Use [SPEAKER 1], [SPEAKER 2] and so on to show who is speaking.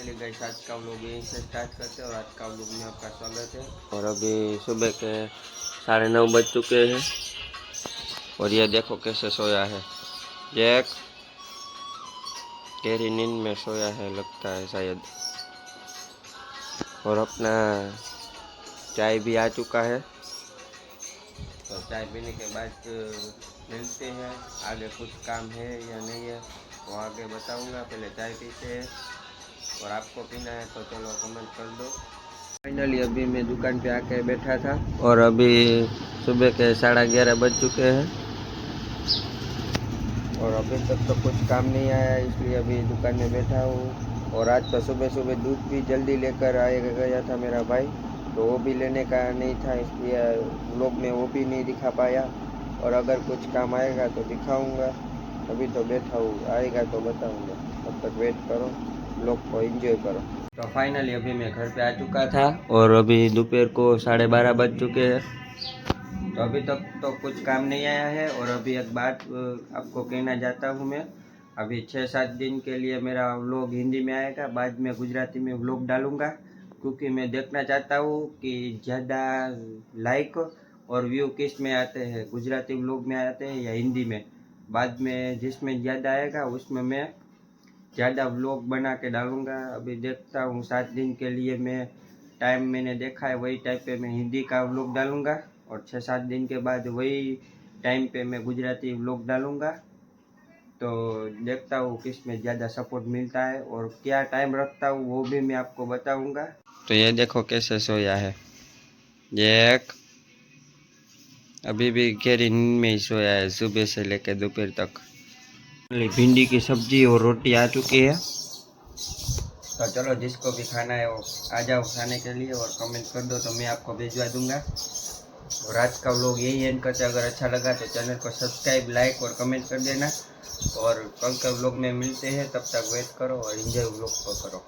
[SPEAKER 1] Finally guys आज का vlog यहीं से स्टार्ट करते हैं और आज का व्लॉग में आपका स्वागत है। और अभी सुबह के 9:30 बज चुके हैं और ये देखो कैसे सोया है। ये एक गहरी नींद में सोया है लगता है शायद। और अपना चाय भी आ चुका है, तो चाय पीने के बाद मिलते हैं। आगे कुछ काम है या नहीं है वो आगे बताऊंगा, पहले चाय पीते हैं। और आपको पीना है तो चलो कमेंट कर दो। फाइनली अभी मैं दुकान पे आके बैठा था और अभी सुबह के 11:30 बज चुके हैं और अभी तक तो कुछ काम नहीं आया, इसलिए अभी दुकान में बैठा हूँ। और आज तो सुबह सुबह दूध भी जल्दी लेकर आए गया था मेरा भाई, तो वो भी लेने का नहीं था, इसलिए व्लॉग में वो भी नहीं दिखा पाया। और अगर कुछ काम आएगा तो दिखाऊंगा, अभी तो बैठा हूँ, आएगा तो बताऊंगा। तब तक वेट करो, व्लॉग को एंजॉय करो। तो फाइनली अभी मैं घर पे आ चुका था और अभी दोपहर को 12:30 बज चुके हैं। तो अभी तक तो कुछ काम नहीं आया है। और अभी एक बात आपको कहना चाहता हूँ मैं, अभी 6-7 दिन के लिए मेरा व्लॉग हिंदी में आएगा, बाद में गुजराती में व्लॉग डालूंगा, क्योंकि मैं देखना चाहता हूँ कि ज़्यादा लाइक और व्यू किस में आते हैं, गुजराती व्लॉग में आते हैं या हिंदी में। बाद में जिसमें ज़्यादा आएगा उसमें मैं ज़्यादा व्लॉग बना के डालूंगा। अभी देखता हूँ 7 दिन के लिए मैं टाइम मैंने देखा है, वही टाइम पे मैं हिंदी का व्लॉग डालूंगा और 6-7 दिन के बाद वही टाइम पे मैं गुजराती व्लॉग डालूंगा। तो देखता हूँ किस में ज़्यादा सपोर्ट मिलता है और क्या टाइम रखता हूँ वो भी मैं आपको बताऊंगा। तो ये देखो कैसे सोया है, ये एक अभी भी गहरी नींद में ही सोया है सुबह से लेकर दोपहर तक। भिंडी की सब्जी और रोटी आ चुकी है, तो चलो जिसको भी खाना है वो आ जाओ खाने के लिए और कमेंट कर दो तो मैं आपको भिजवा दूंगा। और आज का व्लॉग यही एंड करते, अगर अच्छा लगा तो चैनल को सब्सक्राइब, लाइक और कमेंट कर देना। और कल के व्लॉग में मिलते हैं, तब तक वेट करो और एंजॉय व्लॉग को करो।